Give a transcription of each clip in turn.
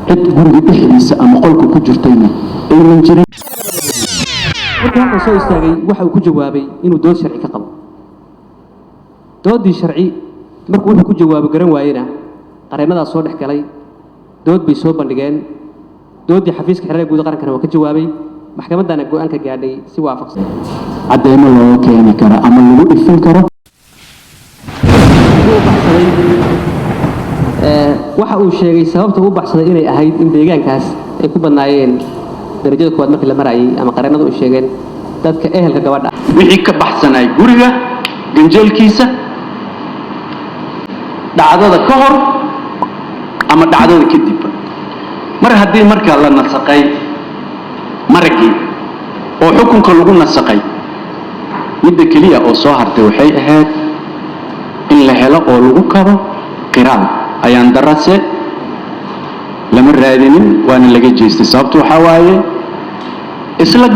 cid guriga dhexdiisa ama qolka ku jirtayna aynan jirin. markii halkan soo istaagay waxa uu ku jawaabay inuu dood sharci ka qabo. doodii sharci markuu wuxuu ku jawaabo garan waayena qareennadaas soo dhex galay dood bay soo bandhigeen. doodii xafiiska xiriirka guud qarankana waa ka jawaabay. maxkamadana go'aan ka gaadhay si waafaqsan cadeymo loo keeni karo ama lagu ifin karo. waxa uu sheegay sababta uu baxsaday inay ahayd in deegaankaas ay ku badnaayeen darajada koowaad markii la marayay ama qareennadu u sheegeen dadka ehelka gabadha wixii ka baxsanay guriga ganjeelkiisa dhacdada ka hor ama dhacdada kadib. mar haddii markaa la nasaqay maragii oo xukunka lagu nasaqay, midda keliya oo soo hartay waxay ahayd in la helo oo lagu kabo qiraal. ayaan darase lama raadinin waana laga jeestay. sababtu waxaa waaye isla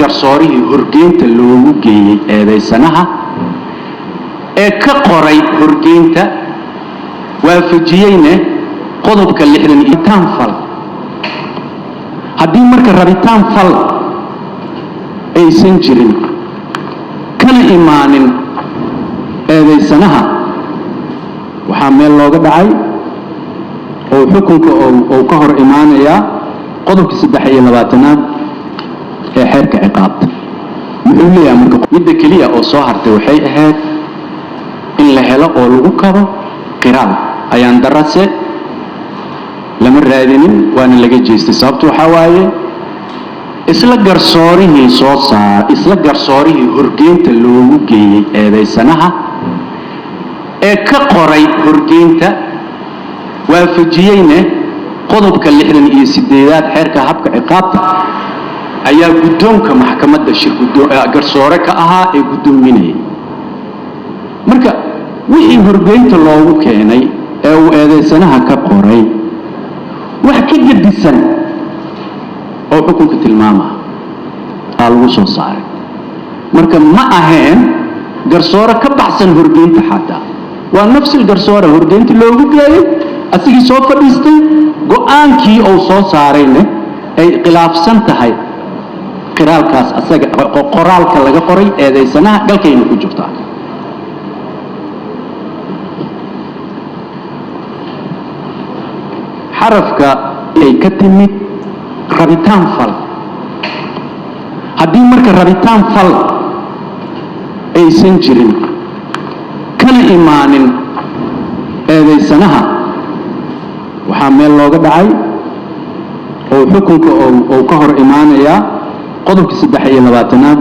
garsoorihii horgeynta loogu geeyey eedaysanaha ee ka qoray horgeynta waafajiyeyna qodobka 60 itaan fal. haddii marka rabitaan fal aysan jirin kana imaanin eedaysanaha, waxaa meel looga dhacay oo xukunka oo ka hor imaanaya qodobka 23aad ee xeerka ciqaabta. wuxuu leeyahay marka midda keliya oo soo hartay waxay ahayd in la helo oo lagu kabo qiraal. ayaan darase lama raadinin waana laga jeestay. sababtu waxaa waaye isla garsoorihii horgeynta loogu geeyey eedaysanaha ee ka qoray horgeynta waafajiyeyna qodobka 68aad xeerka habka ciqaabta ayaa guddoonka maxkamadda garsoore ka ahaa ee guddoominayay. marka wixii horgeynta loogu keenay ee uu eedaysanaha ka qoray wax ka gedisan oo xukunka tilmaama aa lagu soo saaray. marka ma ahayn garsoore ka baxsan horgeynta xataa, waa nafsil garsoore horgeynta loogu geeyey asigii soo fadhiistay go'aankii uu soo saarayna ay khilaafsan tahay qiraalkaas asaga qoraalka laga qoray eedaysanaha galkayna ku jirtaa. xarafka ay ka timid rabitaan fal. haddii marka rabitaan fal aysan jirin kana imaanin eedaysanaha, waxaa meel looga dhacay oo xukunka oo ka hor imaanaya qodobka 23aad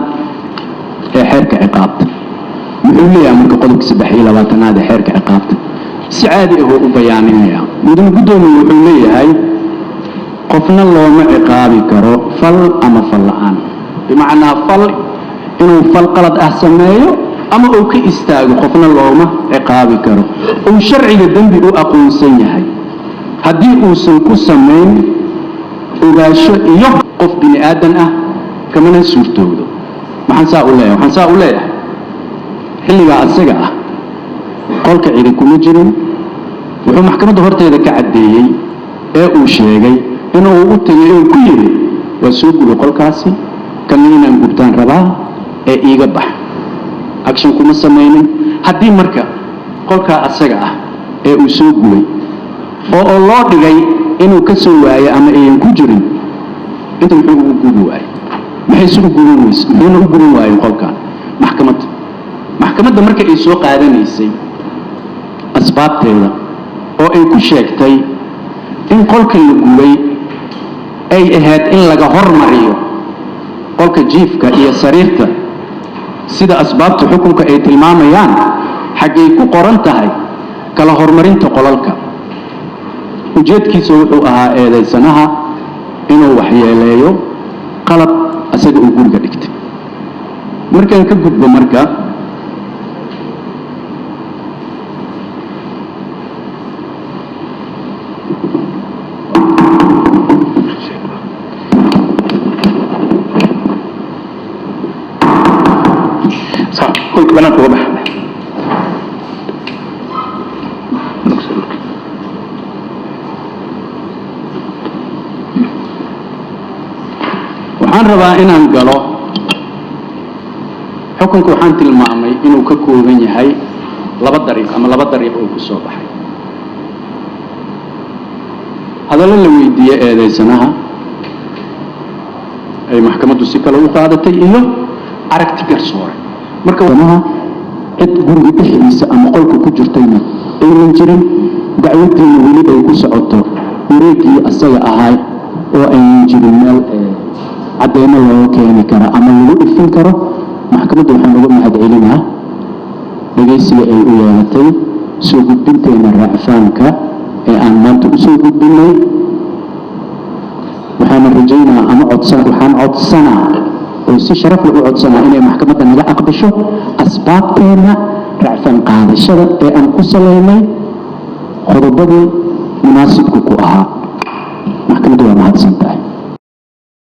ee xeerka ciqaabta. wuxuu leeyahay marka qodobka 23aad ee xeerka ciqaabta si caadi ah u bayaaninaya. mudane guddoomiye wuxuu leeyahay qofna looma ciqaabi karo fal ama fal la'aan. bimacnaa fal inuu fal qalad ah sameeyo ama uu ka istaago qofna looma ciqaabi karo. uu sharciga dembi u aqoonsan yahay haddii uusan ku samayn ogaasho iyo qof bini aadan ah kamana suurtoodo. waxaan saa u leeyahay xilligaa asaga ah qolka cidi kuma jirin. wuxuu maxkamadda horteeda ka caddeeyey ee uu sheegay inuu u tagay oo ku yidhi waa soo gubay qolkaasi, kana inaan gubtaan rabaa ee iiga bax. action kuma samaynin. haddii marka qolkaa asaga ah ee uu soo gubay oo loo dhigay inuu ka soo waayo ama ayan ku jirin, inta muxuu ugu gubi waayey? maxay isugu guban weyse? muxuuna u guban waayey qolkan? maxkamadda marka ay soo qaadanaysay asbaabteeda oo ay ku sheegtay in qolka la gubay ay ahayd in laga hormariyo qolka jiifka iyo sariirta sida asbaabta xukunka ay tilmaamayaan, xaggay ku qoran tahay kala hormarinta qolalka. ujeedkiisa wuxuu ahaa eedaysanaha inuu waxyeeleeyo qalab asaga uu guriga dhigtay. markaan ka gudbo marka كنت بنات وضح waxaan rabaa inaan galo xukunka waxaan tilmaamay inuu ka kooban yahay laba dariiq oo ku soo baxay hadallo la weydiiyey eedaysanaha ay maxkamaddu si kale u qaadatay iyo aragti garsoore marka wanaha cid guriga dhexdiisa ama qolka ku jirtayna aynan jirin dacwadiina weli ay ku socoto wareegii asaga ahaa oo aynan jirin meel cadeymo looga keeni karo ama lagu dhifin karo maxkamadda waxaan uga mahadcelinaa dhegaysiga ay u yeelatay soo gudbinteena raacfaanka ee aan maanta u soo gudbinay waxaan rajaynaa ama waxaan codsanaa oo si sharaf leh u codsanaa inay maxkamadda naga aqbasho asbaabteena raacfaan qaadashada ee aan ku saleynay qodobadii munaasib